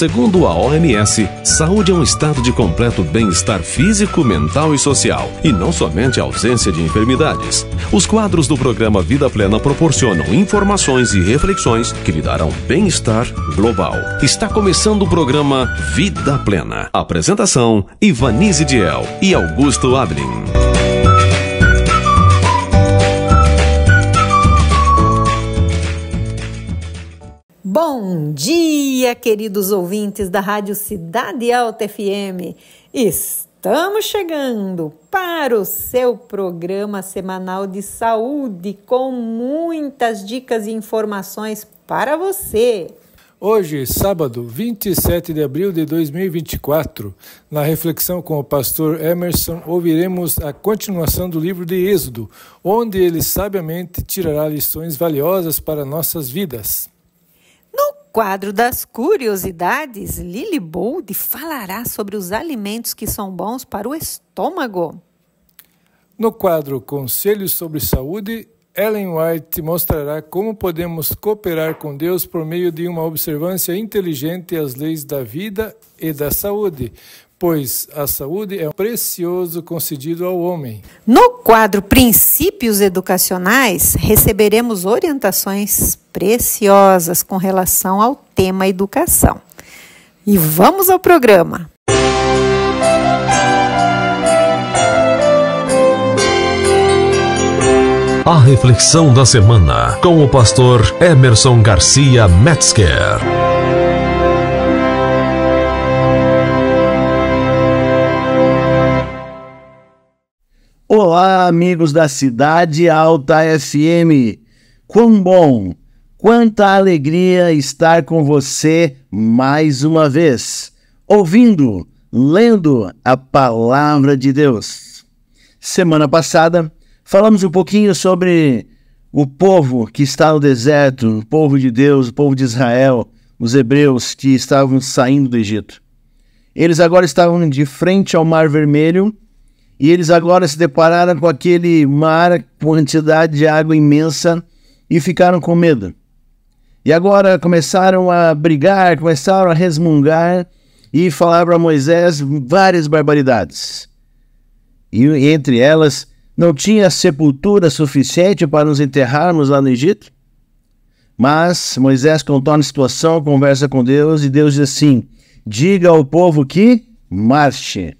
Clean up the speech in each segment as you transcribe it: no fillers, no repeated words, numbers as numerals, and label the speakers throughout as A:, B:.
A: Segundo a OMS, saúde é um estado de completo bem-estar físico, mental e social, e não somente a ausência de enfermidades. Os quadros do programa Vida Plena proporcionam informações e reflexões que lhe darão bem-estar global. Está começando o programa Vida Plena. Apresentação: Ivanise Diel e Augusto Ablin.
B: Bom dia, queridos ouvintes da Rádio Cidade Alta FM. Estamos chegando para o seu programa semanal de saúde com muitas dicas e informações para você.
C: Hoje, sábado, 27 de abril de 2024, na reflexão com o pastor Emerson, ouviremos a continuação do livro de Êxodo, onde ele sabiamente tirará lições valiosas para nossas vidas.
B: No quadro das curiosidades, Lily Bold falará sobre os alimentos que são bons para o estômago.
C: No quadro Conselhos sobre Saúde, Ellen White mostrará como podemos cooperar com Deus por meio de uma observância inteligente às leis da vida e da saúde, pois a saúde é um precioso concedido ao homem.
B: No quadro Princípios Educacionais, receberemos orientações preciosas com relação ao tema educação. E vamos ao programa.
A: A reflexão da semana com o pastor Emerson Garcia Metzger.
D: Olá, amigos da Cidade Alta FM. Quão bom, quanta alegria estar com você mais uma vez, ouvindo, lendo a Palavra de Deus. Semana passada, falamos um pouquinho sobre o povo que está no deserto, o povo de Deus, o povo de Israel, os hebreus que estavam saindo do Egito. Eles agora estavam de frente ao Mar Vermelho e eles agora se depararam com aquele mar, quantidade de água imensa e ficaram com medo. E agora começaram a brigar, começaram a resmungar e falar para Moisés várias barbaridades. E entre elas, não tinha sepultura suficiente para nos enterrarmos lá no Egito? Mas Moisés contorna a situação, conversa com Deus e Deus diz assim: diga ao povo que marche.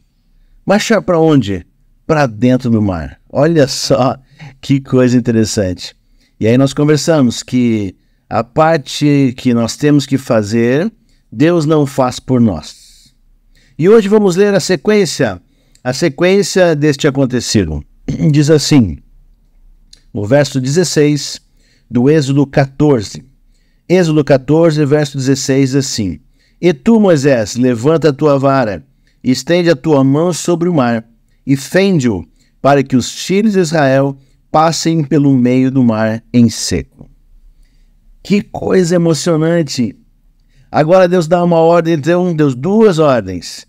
D: Marchar para onde? Para dentro do mar. Olha só que coisa interessante. E aí nós conversamos que a parte que nós temos que fazer, Deus não faz por nós. E hoje vamos ler a sequência deste acontecido. Diz assim, o verso 16 do Êxodo 14. Êxodo 14, verso 16, assim: E tu, Moisés, levanta a tua vara, estende a tua mão sobre o mar, e fende-o, para que os filhos de Israel passem pelo meio do mar em seco. Que coisa emocionante! Agora Deus dá uma ordem, então Deus duas ordens,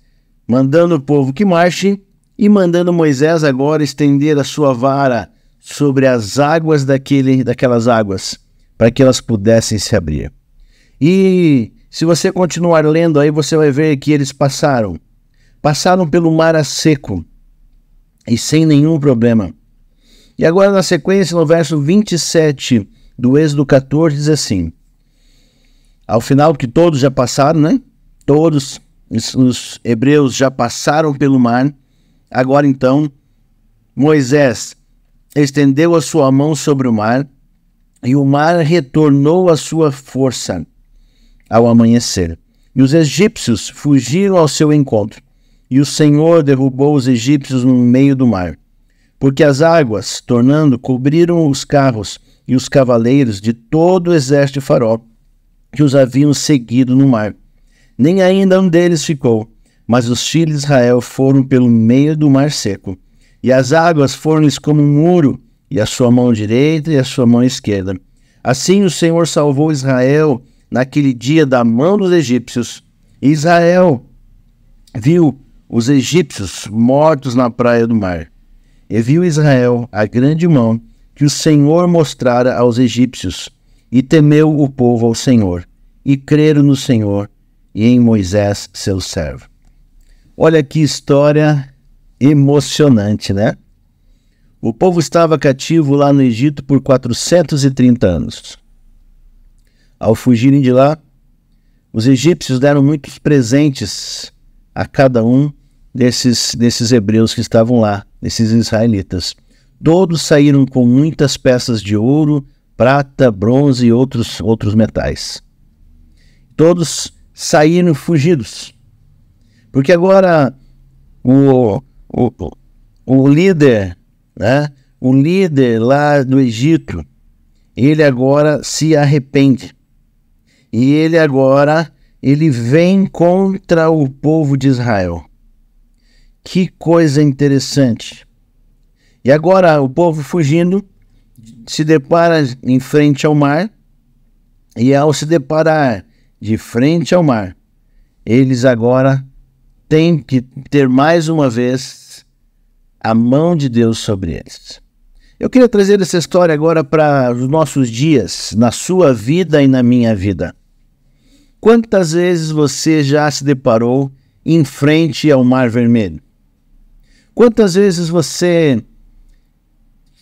D: mandando o povo que marche e mandando Moisés agora estender a sua vara sobre as águas daquelas águas, para que elas pudessem se abrir. E se você continuar lendo aí, você vai ver que eles passaram pelo mar a seco, e sem nenhum problema. E agora na sequência, no verso 27 do Êxodo 14, diz assim: ao final que todos já passaram, né? Todos os hebreus já passaram pelo mar. Agora então, Moisés estendeu a sua mão sobre o mar, e o mar retornou à sua força ao amanhecer. E os egípcios fugiram ao seu encontro. E o Senhor derrubou os egípcios no meio do mar, porque as águas, tornando, cobriram os carros e os cavaleiros de todo o exército de Faraó, que os haviam seguido no mar. Nem ainda um deles ficou, mas os filhos de Israel foram pelo meio do mar seco, e as águas foram-lhes como um muro, e a sua mão direita e a sua mão esquerda. Assim o Senhor salvou Israel naquele dia da mão dos egípcios. E Israel viu os egípcios mortos na praia do mar. E viu Israel a grande mão que o Senhor mostrara aos egípcios, e temeu o povo ao Senhor, e creram no Senhor e em Moisés, seu servo. Olha que história emocionante, né? O povo estava cativo lá no Egito por 430 anos. Ao fugirem de lá, os egípcios deram muitos presentes a cada um desses hebreus que estavam lá, desses israelitas. Todos saíram com muitas peças de ouro, prata, bronze e outros metais. Todos saíram fugidos. Porque agora o líder, né? O líder lá do Egito, ele agora se arrepende. E ele vem contra o povo de Israel. Que coisa interessante. E agora o povo fugindo se depara em frente ao mar. E ao se deparar de frente ao mar, eles agora têm que ter mais uma vez a mão de Deus sobre eles. Eu queria trazer essa história agora para os nossos dias, na sua vida e na minha vida. Quantas vezes você já se deparou em frente ao Mar Vermelho? Quantas vezes você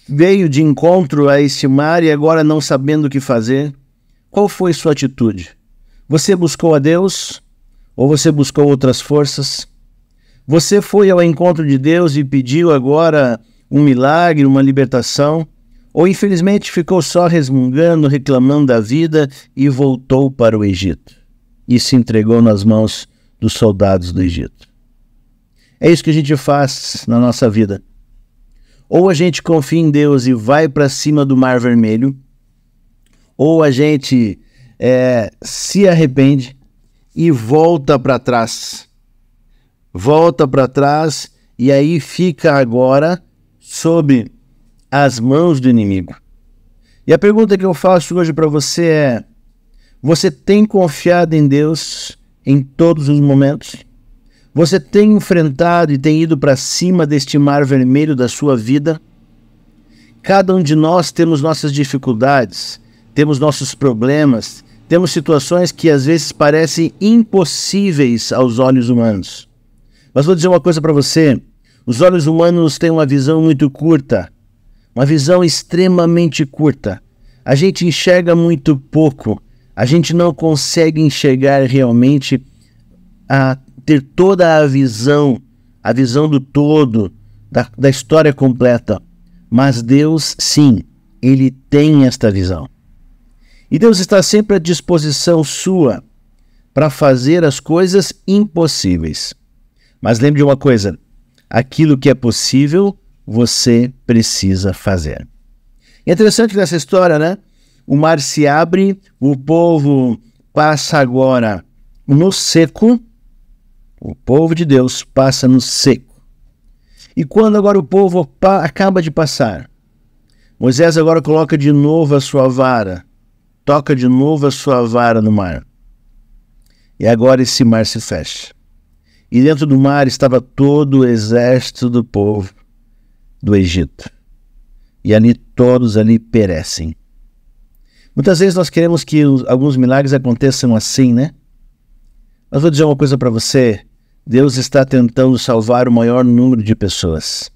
D: veio de encontro a este mar e agora não sabendo o que fazer? Qual foi sua atitude? Você buscou a Deus ou você buscou outras forças? Você foi ao encontro de Deus e pediu agora um milagre, uma libertação? Ou infelizmente ficou só resmungando, reclamando da vida e voltou para o Egito e se entregou nas mãos dos soldados do Egito? É isso que a gente faz na nossa vida. Ou a gente confia em Deus e vai para cima do Mar Vermelho, ou a gente se arrepende e volta para trás. Volta para trás e aí fica agora sob as mãos do inimigo. E a pergunta que eu faço hoje para você é: você tem confiado em Deus em todos os momentos? Você tem enfrentado e tem ido para cima deste mar vermelho da sua vida? Cada um de nós temos nossas dificuldades, temos nossos problemas, temos situações que às vezes parecem impossíveis aos olhos humanos. Mas vou dizer uma coisa para você: os olhos humanos têm uma visão muito curta, uma visão extremamente curta. A gente enxerga muito pouco, a gente não consegue enxergar realmente ter toda a visão do todo, da história completa. Mas Deus, sim, Ele tem esta visão. E Deus está sempre à disposição sua para fazer as coisas impossíveis. Mas lembre de uma coisa: aquilo que é possível, você precisa fazer. É interessante nessa história, né? O mar se abre, o povo passa agora no seco. O povo de Deus passa no seco. E quando agora o povo acaba de passar, Moisés agora coloca de novo a sua vara, toca de novo a sua vara no mar. E agora esse mar se fecha. E dentro do mar estava todo o exército do povo do Egito. E ali todos ali perecem. Muitas vezes nós queremos que alguns milagres aconteçam assim, né? Mas vou dizer uma coisa para você: Deus está tentando salvar o maior número de pessoas.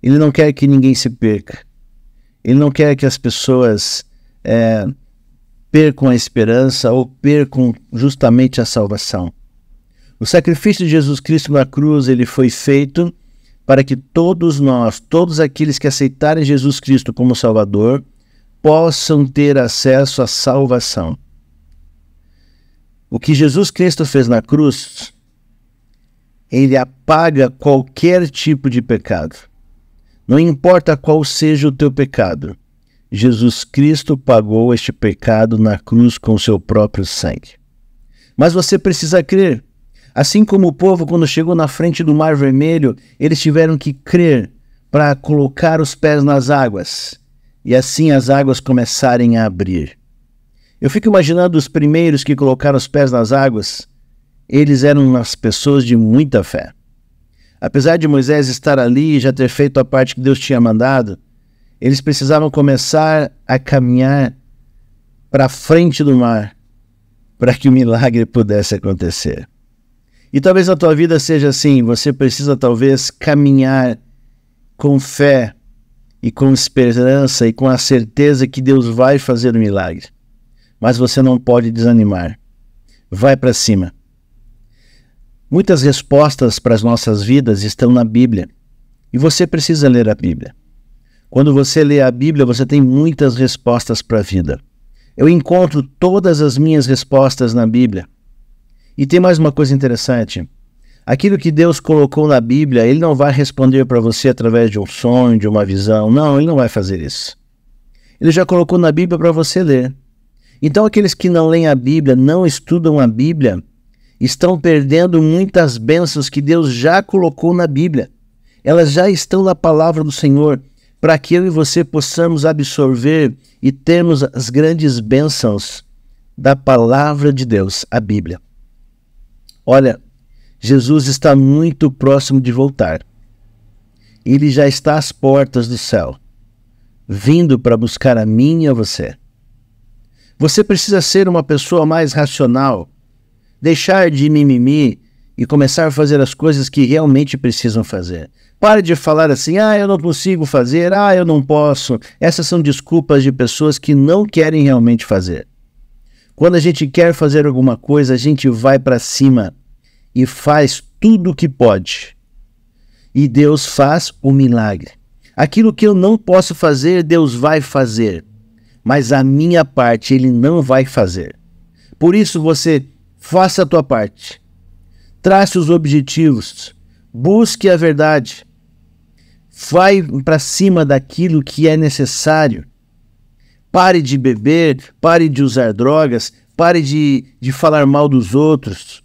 D: Ele não quer que ninguém se perca. Ele não quer que as pessoas percam a esperança ou percam justamente a salvação. O sacrifício de Jesus Cristo na cruz, ele foi feito para que todos nós, todos aqueles que aceitarem Jesus Cristo como Salvador, possam ter acesso à salvação. O que Jesus Cristo fez na cruz, ele apaga qualquer tipo de pecado. Não importa qual seja o teu pecado, Jesus Cristo pagou este pecado na cruz com o seu próprio sangue. Mas você precisa crer. Assim como o povo, quando chegou na frente do Mar Vermelho, eles tiveram que crer para colocar os pés nas águas, e assim as águas começarem a abrir. Eu fico imaginando os primeiros que colocaram os pés nas águas. Eles eram as pessoas de muita fé. Apesar de Moisés estar ali e já ter feito a parte que Deus tinha mandado, eles precisavam começar a caminhar para a frente do mar. para que o milagre pudesse acontecer. E talvez a tua vida seja assim, você precisa talvez caminhar com fé e com esperança e com a certeza que Deus vai fazer o milagre. Mas você não pode desanimar. Vai para cima. Muitas respostas para as nossas vidas estão na Bíblia. E você precisa ler a Bíblia. Quando você lê a Bíblia, você tem muitas respostas para a vida. Eu encontro todas as minhas respostas na Bíblia. E tem mais uma coisa interessante. Aquilo que Deus colocou na Bíblia, Ele não vai responder para você através de um sonho, de uma visão. Não, Ele não vai fazer isso. Ele já colocou na Bíblia para você ler. Então aqueles que não leem a Bíblia, não estudam a Bíblia, estão perdendo muitas bênçãos que Deus já colocou na Bíblia. Elas já estão na palavra do Senhor, para que eu e você possamos absorver e termos as grandes bênçãos da palavra de Deus, a Bíblia. Olha, Jesus está muito próximo de voltar. Ele já está às portas do céu, vindo para buscar a mim e a você. Você precisa ser uma pessoa mais racional, deixar de mimimi e começar a fazer as coisas que realmente precisam fazer. Pare de falar assim, eu não consigo fazer, eu não posso. Essas são desculpas de pessoas que não querem realmente fazer. Quando a gente quer fazer alguma coisa, a gente vai para cima e faz tudo o que pode. E Deus faz o milagre. Aquilo que eu não posso fazer, Deus vai fazer. Mas a minha parte, Ele não vai fazer. Por isso você faça a tua parte. Trace os objetivos. Busque a verdade. Vai para cima daquilo que é necessário. Pare de beber, pare de usar drogas, pare de falar mal dos outros.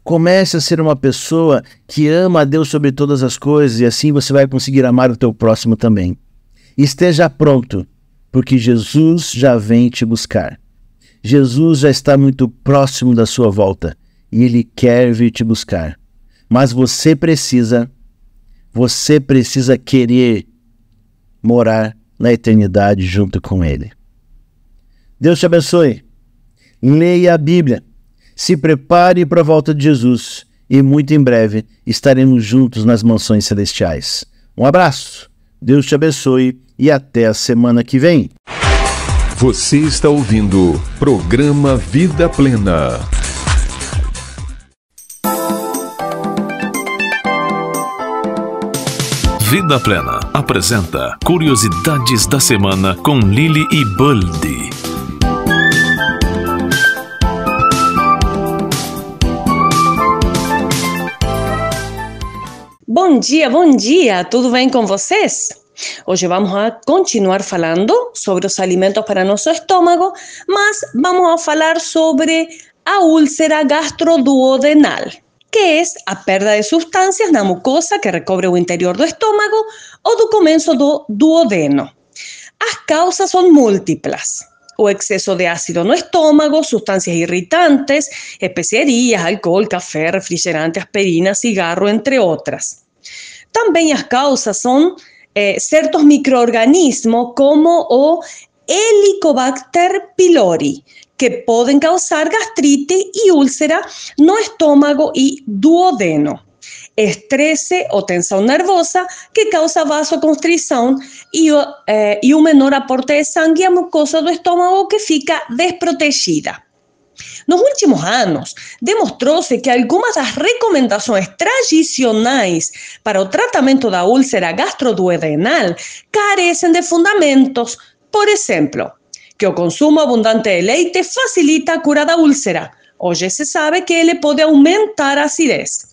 D: Comece a ser uma pessoa que ama a Deus sobre todas as coisas e assim você vai conseguir amar o teu próximo também. Esteja pronto, porque Jesus já vem te buscar. Jesus já está muito próximo da sua volta e Ele quer vir te buscar. Mas você precisa querer morar na eternidade junto com Ele. Deus te abençoe. Leia a Bíblia. Se prepare para a volta de Jesus e muito em breve estaremos juntos nas mansões celestiais. Um abraço, Deus te abençoe e até a semana que vem.
A: Você está ouvindo Programa Vida Plena. Vida Plena apresenta Curiosidades da Semana com Lili e Buldi.
E: Bom dia, tudo bem com vocês? Hoje vamos a continuar falando sobre os alimentos para nosso estômago, mas vamos a falar sobre a úlcera gastroduodenal, que é a perda de substâncias na mucosa que recobre o interior do estômago ou do começo do duodeno. As causas são múltiplas. O exceso de ácido no estômago, sustancias irritantes, especiarias, álcool, café, refrigerante, aspirina, cigarro, entre outras. Também as causas são certos micro-organismos como o Helicobacter pylori, que podem causar gastrite e úlcera no estômago e duodeno. Estresse ou tensão nervosa, que causa vasoconstrição e um menor aporte de sangue à mucosa do estômago que fica desprotegida. Nos últimos anos, demonstrou-se que algumas das recomendações tradicionais para o tratamento da úlcera gastroduodenal carecem de fundamentos. Por exemplo, que o consumo abundante de leite facilita a cura da úlcera. Hoje se sabe que ele pode aumentar a acidez.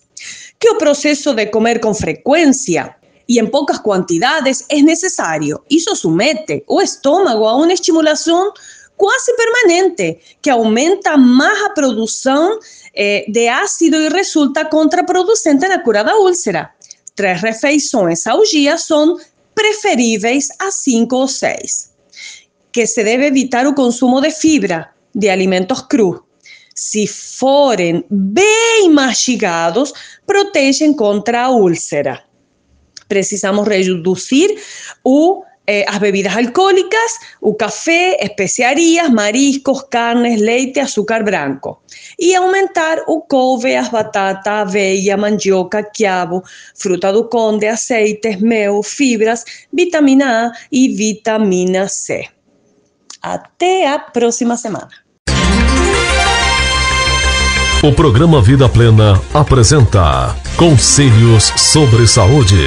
E: Que o processo de comer com frequência e em poucas quantidades é necessário. Isso submete o estômago a uma estimulação quase permanente, que aumenta mais a produção de ácido e resulta contraproducente na cura da úlcera. 3 refeições ao dia são preferíveis a 5 ou 6. Que se deve evitar o consumo de fibra, de alimentos crus. Se forem bem mastigados, protegem contra a úlcera. Precisamos reduzir o as bebidas alcoólicas, o café, especiarias, mariscos, carnes, leite, açúcar branco. E aumentar o couve, as batatas, aveia, mandioca, quiabo, fruta do conde, aceites, mel, fibras, vitamina A e vitamina C. Até a próxima semana.
A: O programa Vida Plena apresenta Conselhos sobre Saúde.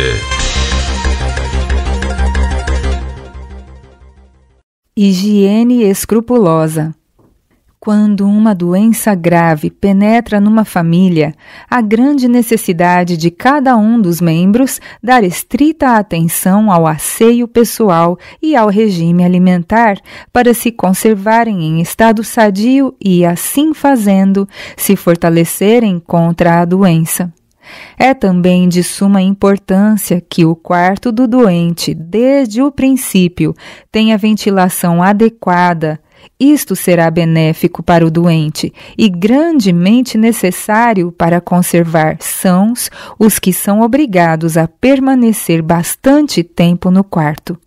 F: Higiene escrupulosa. Quando uma doença grave penetra numa família, há grande necessidade de cada um dos membros dar estrita atenção ao asseio pessoal e ao regime alimentar para se conservarem em estado sadio e, assim fazendo, se fortalecerem contra a doença. É também de suma importância que o quarto do doente, desde o princípio, tenha ventilação adequada. Isto será benéfico para o doente e grandemente necessário para conservar sãos os que são obrigados a permanecer bastante tempo no quarto.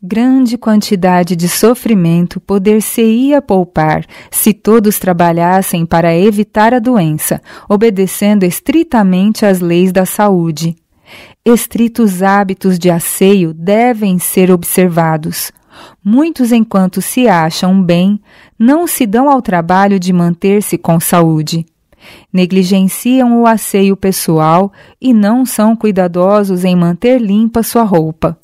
F: Grande quantidade de sofrimento poder-se-ia poupar se todos trabalhassem para evitar a doença, obedecendo estritamente às leis da saúde. Estritos hábitos de asseio devem ser observados. Muitos, enquanto se acham bem, não se dão ao trabalho de manter-se com saúde. Negligenciam o asseio pessoal e não são cuidadosos em manter limpa sua roupa.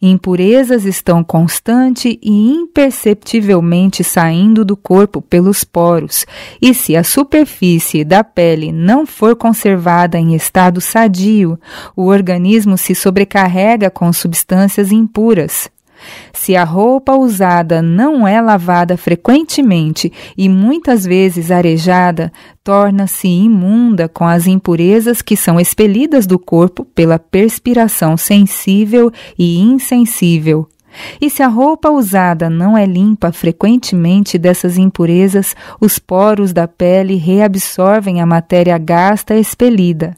F: Impurezas estão constante e imperceptivelmente saindo do corpo pelos poros, e se a superfície da pele não for conservada em estado sadio, o organismo se sobrecarrega com substâncias impuras. Se a roupa usada não é lavada frequentemente e muitas vezes arejada, torna-se imunda com as impurezas que são expelidas do corpo pela perspiração sensível e insensível. E se a roupa usada não é limpa frequentemente dessas impurezas, os poros da pele reabsorvem a matéria gasta expelida.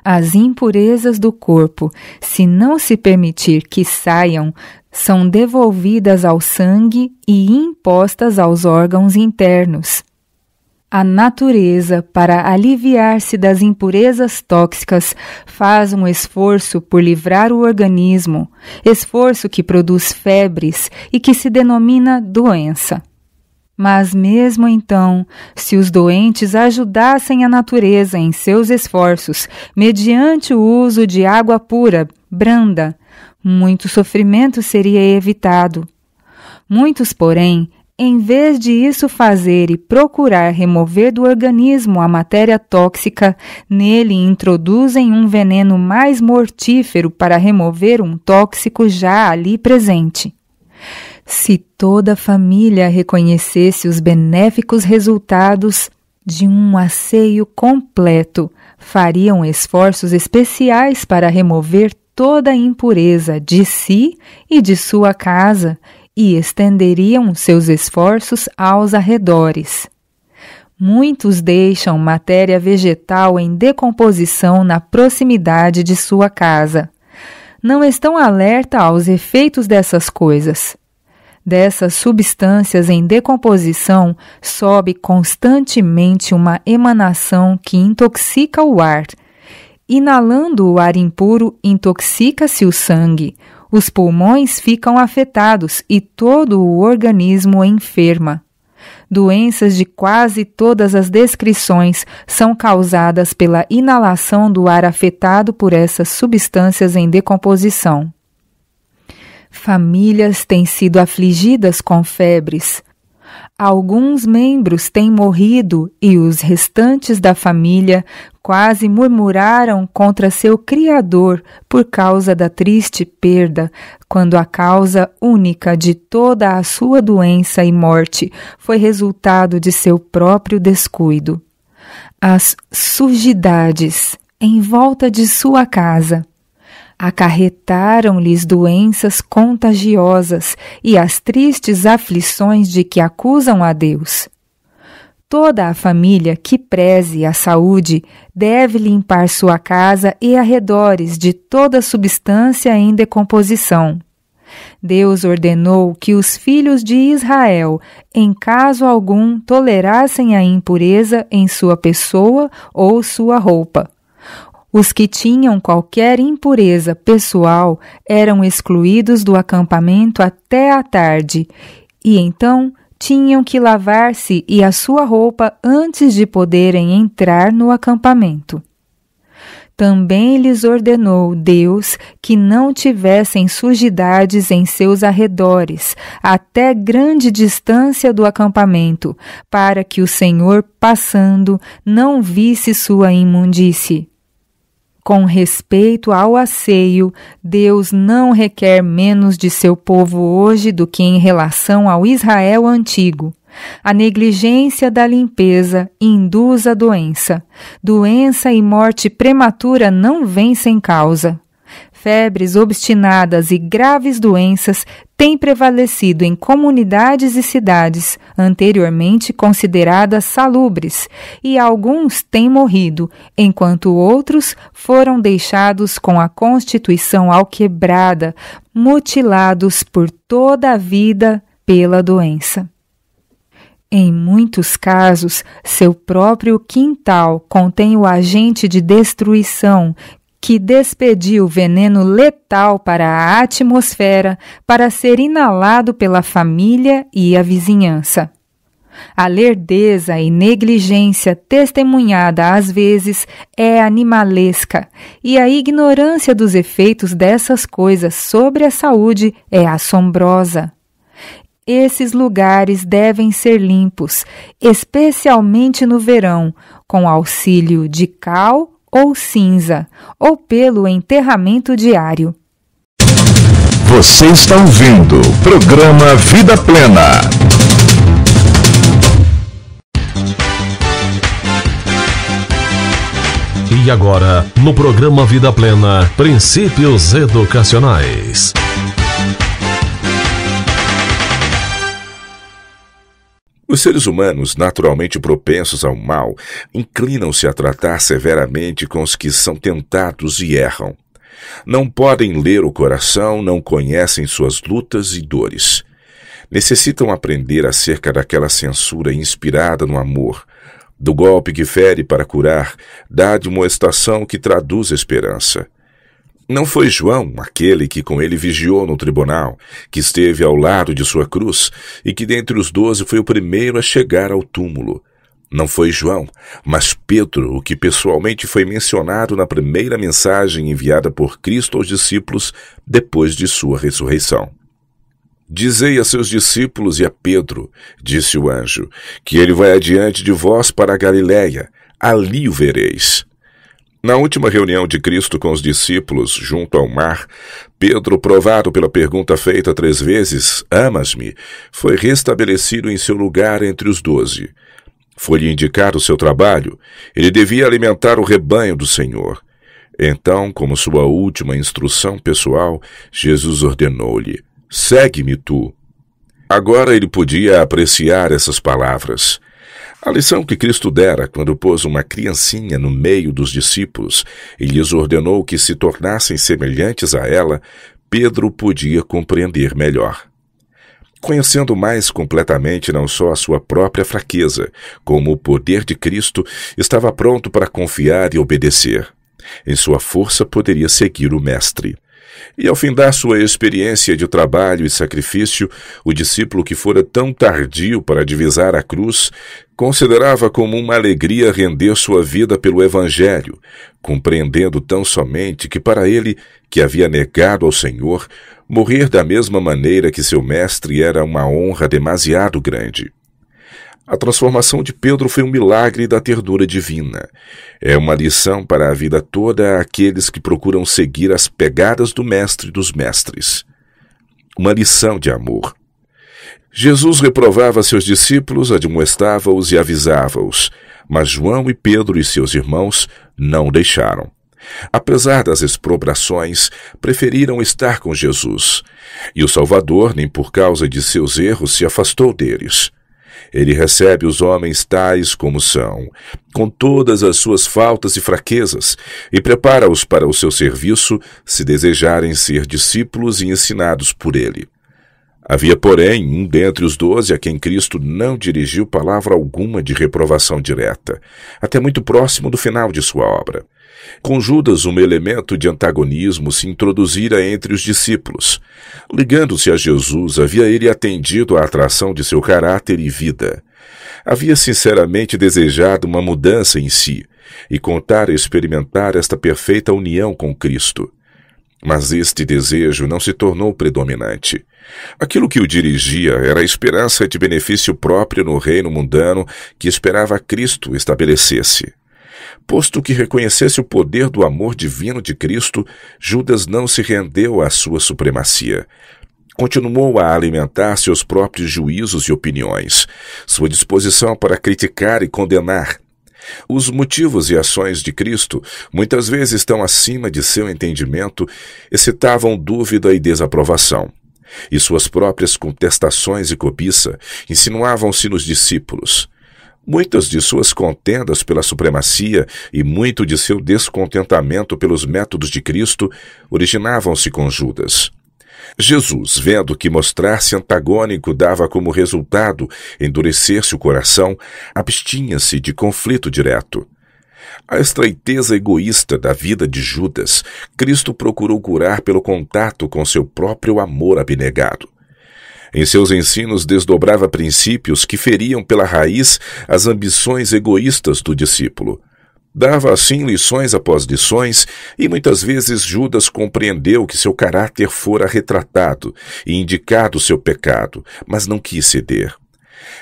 F: As impurezas do corpo, se não se permitir que saiam, são devolvidas ao sangue e impostas aos órgãos internos. A natureza, para aliviar-se das impurezas tóxicas, faz um esforço por livrar o organismo, esforço que produz febres e que se denomina doença. Mas mesmo então, se os doentes ajudassem a natureza em seus esforços, mediante o uso de água pura, branda, muito sofrimento seria evitado. Muitos, porém, em vez de isso fazer e procurar remover do organismo a matéria tóxica, nele introduzem um veneno mais mortífero para remover um tóxico já ali presente. Se toda a família reconhecesse os benéficos resultados de um asseio completo, fariam esforços especiais para remover toda a impureza de si e de sua casa e estenderiam seus esforços aos arredores. Muitos deixam matéria vegetal em decomposição na proximidade de sua casa. Não estão alerta aos efeitos dessas coisas. Dessas substâncias em decomposição sobe constantemente uma emanação que intoxica o ar. Inalando o ar impuro, intoxica-se o sangue, os pulmões ficam afetados e todo o organismo enferma. Doenças de quase todas as descrições são causadas pela inalação do ar afetado por essas substâncias em decomposição. Famílias têm sido afligidas com febres. Alguns membros têm morrido e os restantes da família quase murmuraram contra seu Criador por causa da triste perda, quando a causa única de toda a sua doença e morte foi resultado de seu próprio descuido. As sujidades em volta de sua casa acarretaram-lhes doenças contagiosas e as tristes aflições de que acusam a Deus. Toda a família que preze a saúde deve limpar sua casa e arredores de toda substância em decomposição. Deus ordenou que os filhos de Israel, em caso algum, tolerassem a impureza em sua pessoa ou sua roupa. Os que tinham qualquer impureza pessoal eram excluídos do acampamento até a tarde, e então tinham que lavar-se e a sua roupa antes de poderem entrar no acampamento. Também lhes ordenou Deus que não tivessem sujidades em seus arredores, até grande distância do acampamento, para que o Senhor, passando, não visse sua imundície. Com respeito ao asseio, Deus não requer menos de seu povo hoje do que em relação ao Israel antigo. A negligência da limpeza induz a doença. Doença e morte prematura não vêm sem causa. Febres obstinadas e graves doenças têm prevalecido em comunidades e cidades anteriormente consideradas salubres, e alguns têm morrido, enquanto outros foram deixados com a constituição alquebrada, mutilados por toda a vida pela doença. Em muitos casos, seu próprio quintal contém o agente de destruição que despediu veneno letal para a atmosfera para ser inalado pela família e a vizinhança. A lerdeza e negligência testemunhada às vezes é animalesca, e a ignorância dos efeitos dessas coisas sobre a saúde é assombrosa. Esses lugares devem ser limpos, especialmente no verão, com auxílio de cal ou cinza, ou pelo enterramento diário.
A: Você está ouvindo o programa Vida Plena. E agora, no programa Vida Plena, Princípios Educacionais. Os seres humanos, naturalmente propensos ao mal, inclinam-se a tratar severamente com os que são tentados e erram. Não podem ler o coração, não conhecem suas lutas e dores. Necessitam aprender acerca daquela censura inspirada no amor, do golpe que fere para curar, da admoestação que traduz esperança. Não foi João, aquele que com ele vigiou no tribunal, que esteve ao lado de sua cruz e que dentre os 12 foi o primeiro a chegar ao túmulo. Não foi João, mas Pedro, o que pessoalmente foi mencionado na primeira mensagem enviada por Cristo aos discípulos depois de sua ressurreição. Dizei a seus discípulos e a Pedro, disse o anjo, que ele vai adiante de vós para a Galiléia, ali o vereis. Na última reunião de Cristo com os discípulos, junto ao mar, Pedro, provado pela pergunta feita 3 vezes, amas-me, foi restabelecido em seu lugar entre os 12. Foi-lhe indicado o seu trabalho, ele devia alimentar o rebanho do Senhor. Então, como sua última instrução pessoal, Jesus ordenou-lhe, segue-me tu. Agora ele podia apreciar essas palavras. A lição que Cristo dera quando pôs uma criancinha no meio dos discípulos e lhes ordenou que se tornassem semelhantes a ela, Pedro podia compreender melhor. Conhecendo mais completamente não só a sua própria fraqueza, como o poder de Cristo, estava pronto para confiar e obedecer. Em sua força poderia seguir o Mestre. E ao findar sua experiência de trabalho e sacrifício, o discípulo que fora tão tardio para divisar a cruz, considerava como uma alegria render sua vida pelo Evangelho, compreendendo tão somente que para ele, que havia negado ao Senhor, morrer da mesma maneira que seu mestre era uma honra demasiado grande. A transformação de Pedro foi um milagre da ternura divina. É uma lição para a vida toda àqueles que procuram seguir as pegadas do Mestre dos Mestres. Uma lição de amor. Jesus reprovava seus discípulos, admoestava-os e avisava-os, mas João e Pedro e seus irmãos não deixaram. Apesar das exprobrações, preferiram estar com Jesus, e o Salvador, nem por causa de seus erros, se afastou deles.
G: Ele recebe os homens tais como são, com todas as suas faltas e fraquezas, e prepara-os para o seu serviço, se desejarem ser discípulos e ensinados por ele. Havia, porém, um dentre os 12 a quem Cristo não dirigiu palavra alguma de reprovação direta, até muito próximo do final de sua obra. Com Judas, um elemento de antagonismo se introduzira entre os discípulos. Ligando-se a Jesus, havia ele atendido à atração de seu caráter e vida. Havia sinceramente desejado uma mudança em si, e contara experimentar esta perfeita união com Cristo. Mas este desejo não se tornou predominante. Aquilo que o dirigia era a esperança de benefício próprio no reino mundano que esperava Cristo estabelecesse. Posto que reconhecesse o poder do amor divino de Cristo, Judas não se rendeu à sua supremacia. Continuou a alimentar seus próprios juízos e opiniões, sua disposição para criticar e condenar. Os motivos e ações de Cristo, muitas vezes estão acima de seu entendimento, excitavam dúvida e desaprovação. E suas próprias contestações e cobiça insinuavam-se nos discípulos. Muitas de suas contendas pela supremacia e muito de seu descontentamento pelos métodos de Cristo originavam-se com Judas. Jesus, vendo que mostrar-se antagônico dava como resultado endurecer-se o coração, abstinha-se de conflito direto. A estreiteza egoísta da vida de Judas, Cristo procurou curar pelo contato com seu próprio amor abnegado. Em seus ensinos desdobrava princípios que feriam pela raiz as ambições egoístas do discípulo. Dava assim lições após lições, e muitas vezes Judas compreendeu que seu caráter fora retratado e indicado seu pecado, mas não quis ceder.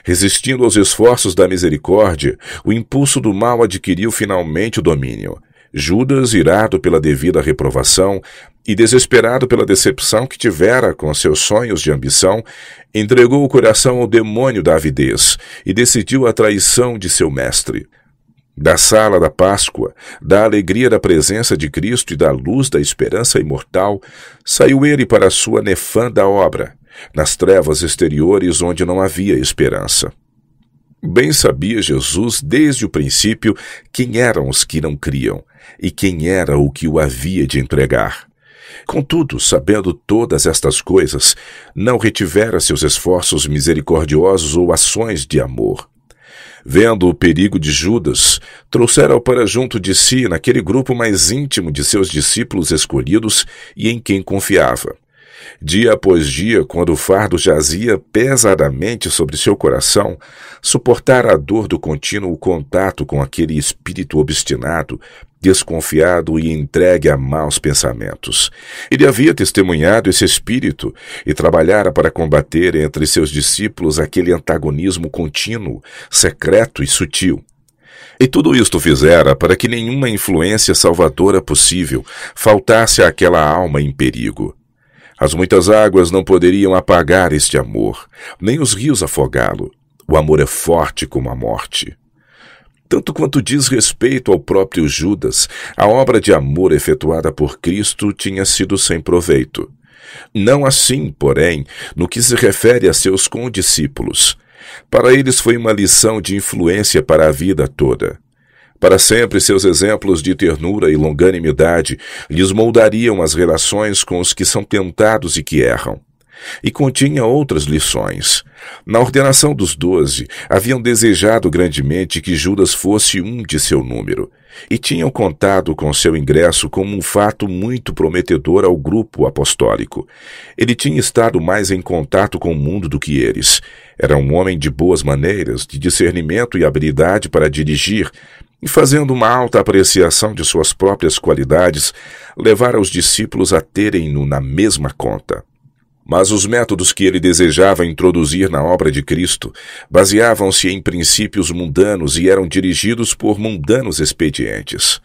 G: Resistindo aos esforços da misericórdia, o impulso do mal adquiriu finalmente o domínio. Judas, irado pela devida reprovação e desesperado pela decepção que tivera com seus sonhos de ambição, entregou o coração ao demônio da avidez e decidiu a traição de seu mestre. Da sala da Páscoa, da alegria da presença de Cristo e da luz da esperança imortal, saiu ele para a sua nefanda obra, nas trevas exteriores onde não havia esperança. Bem sabia Jesus desde o princípio quem eram os que não criam e quem era o que o havia de entregar. Contudo, sabendo todas estas coisas, não retivera seus esforços misericordiosos ou ações de amor. Vendo o perigo de Judas, trouxera-o para junto de si naquele grupo mais íntimo de seus discípulos escolhidos e em quem confiava. Dia após dia, quando o fardo jazia pesadamente sobre seu coração, suportara a dor do contínuo contato com aquele espírito obstinado, desconfiado e entregue a maus pensamentos. Ele havia testemunhado esse espírito e trabalhara para combater entre seus discípulos aquele antagonismo contínuo, secreto e sutil. E tudo isto fizera para que nenhuma influência salvadora possível faltasse àquela alma em perigo. As muitas águas não poderiam apagar este amor, nem os rios afogá-lo. O amor é forte como a morte. Tanto quanto diz respeito ao próprio Judas, a obra de amor efetuada por Cristo tinha sido sem proveito. Não assim, porém, no que se refere a seus condiscípulos. Para eles foi uma lição de influência para a vida toda. Para sempre seus exemplos de ternura e longanimidade lhes moldariam as relações com os que são tentados e que erram. E continha outras lições. Na ordenação dos 12, haviam desejado grandemente que Judas fosse um de seu número, e tinham contado com seu ingresso como um fato muito prometedor ao grupo apostólico. Ele tinha estado mais em contato com o mundo do que eles. Era um homem de boas maneiras, de discernimento e habilidade para dirigir, e fazendo uma alta apreciação de suas próprias qualidades, levara os discípulos a terem-no na mesma conta. Mas os métodos que ele desejava introduzir na obra de Cristo baseavam-se em princípios mundanos e eram dirigidos por mundanos expedientes.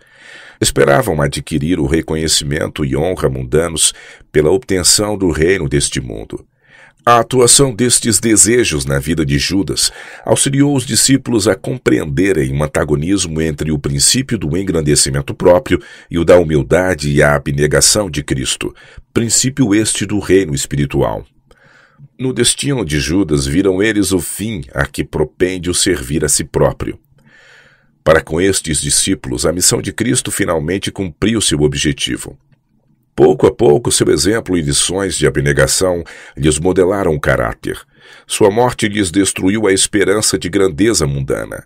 G: Esperavam adquirir o reconhecimento e honra mundanos pela obtenção do reino deste mundo. A atuação destes desejos na vida de Judas auxiliou os discípulos a compreenderem um antagonismo entre o princípio do engrandecimento próprio e o da humildade e a abnegação de Cristo, princípio este do reino espiritual. No destino de Judas viram eles o fim a que propende o servir a si próprio. Para com estes discípulos, a missão de Cristo finalmente cumpriu seu objetivo. Pouco a pouco, seu exemplo e lições de abnegação lhes modelaram o caráter. Sua morte lhes destruiu a esperança de grandeza mundana.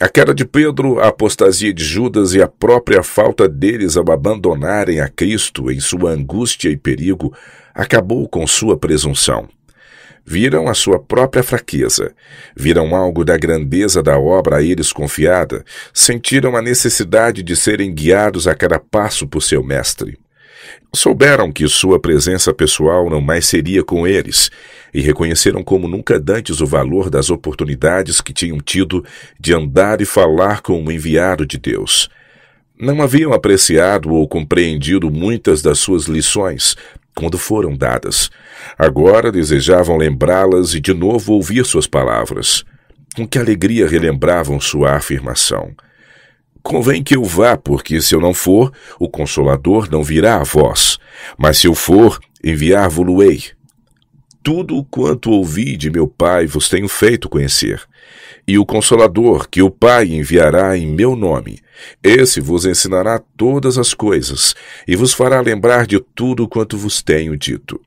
G: A queda de Pedro, a apostasia de Judas e a própria falta deles ao abandonarem a Cristo em sua angústia e perigo acabou com sua presunção. Viram a sua própria fraqueza, viram algo da grandeza da obra a eles confiada, sentiram a necessidade de serem guiados a cada passo por seu mestre. Souberam que sua presença pessoal não mais seria com eles e reconheceram como nunca dantes o valor das oportunidades que tinham tido de andar e falar com o enviado de Deus. Não haviam apreciado ou compreendido muitas das suas lições quando foram dadas. Agora desejavam lembrá-las e de novo ouvir suas palavras. Com que alegria relembravam sua afirmação. Convém que eu vá, porque se eu não for, o Consolador não virá a vós. Mas se eu for, enviar-vo-lo-ei. Tudo quanto ouvi de meu Pai vos tenho feito conhecer. E o Consolador, que o Pai enviará em meu nome, esse vos ensinará todas as coisas, e vos fará lembrar de tudo quanto vos tenho dito.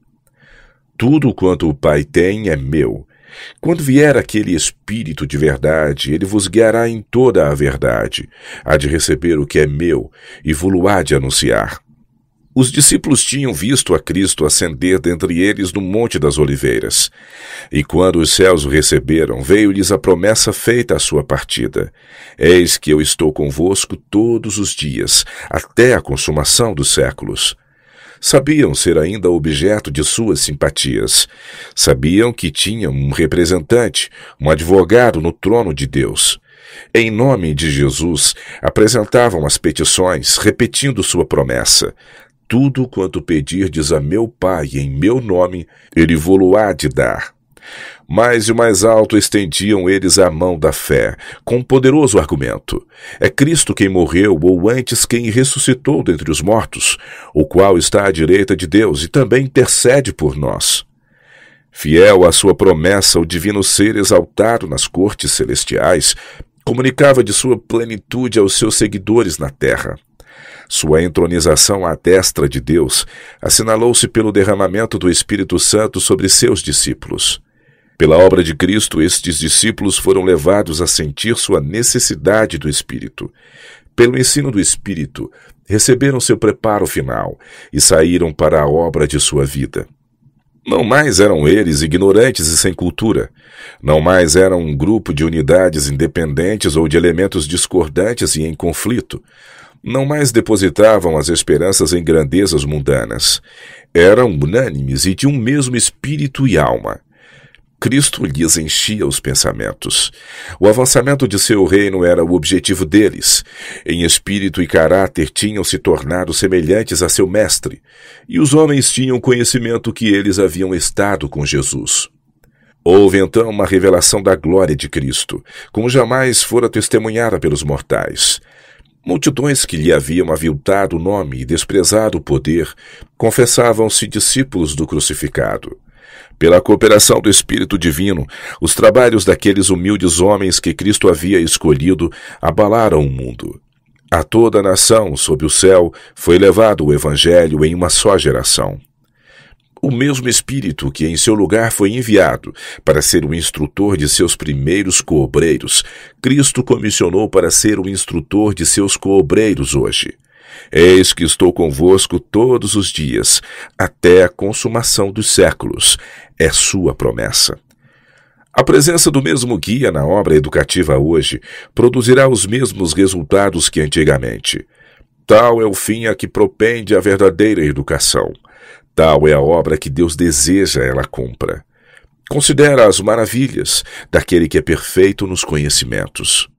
G: Tudo quanto o Pai tem é meu. Quando vier aquele Espírito de verdade, ele vos guiará em toda a verdade. Há de receber o que é meu, e vo-lo há de anunciar. Os discípulos tinham visto a Cristo ascender dentre eles no Monte das Oliveiras. E quando os céus o receberam, veio-lhes a promessa feita à sua partida. Eis que eu estou convosco todos os dias, até a consumação dos séculos. Sabiam ser ainda objeto de suas simpatias. Sabiam que tinham um representante, um advogado no trono de Deus. Em nome de Jesus, apresentavam as petições, repetindo sua promessa. Tudo quanto pedirdes a meu Pai em meu nome, ele vo-lo há de dar. Mais e mais alto estendiam eles a mão da fé, com um poderoso argumento. É Cristo quem morreu, ou antes quem ressuscitou dentre os mortos, o qual está à direita de Deus e também intercede por nós. Fiel à sua promessa, o divino ser exaltado nas cortes celestiais, comunicava de sua plenitude aos seus seguidores na terra. Sua entronização à destra de Deus assinalou-se pelo derramamento do Espírito Santo sobre seus discípulos. Pela obra de Cristo, estes discípulos foram levados a sentir sua necessidade do Espírito. Pelo ensino do Espírito, receberam seu preparo final e saíram para a obra de sua vida. Não mais eram eles ignorantes e sem cultura. Não mais eram um grupo de unidades independentes ou de elementos discordantes e em conflito. Não mais depositavam as esperanças em grandezas mundanas. Eram unânimes e de um mesmo espírito e alma. Cristo lhes enchia os pensamentos. O avançamento de seu reino era o objetivo deles. Em espírito e caráter tinham se tornado semelhantes a seu mestre, e os homens tinham conhecimento que eles haviam estado com Jesus. Houve então uma revelação da glória de Cristo, como jamais fora testemunhada pelos mortais. Multidões que lhe haviam aviltado o nome e desprezado o poder, confessavam-se discípulos do crucificado. Pela cooperação do Espírito Divino, os trabalhos daqueles humildes homens que Cristo havia escolhido abalaram o mundo. A toda a nação sob o céu foi levado o Evangelho em uma só geração. O mesmo Espírito que em seu lugar foi enviado para ser o instrutor de seus primeiros coobreiros, Cristo comissionou para ser o instrutor de seus coobreiros hoje. Eis que estou convosco todos os dias, até a consumação dos séculos. É sua promessa. A presença do mesmo guia na obra educativa hoje produzirá os mesmos resultados que antigamente. Tal é o fim a que propende a verdadeira educação. Tal é a obra que Deus deseja ela cumpra. Considera as maravilhas daquele que é perfeito nos conhecimentos.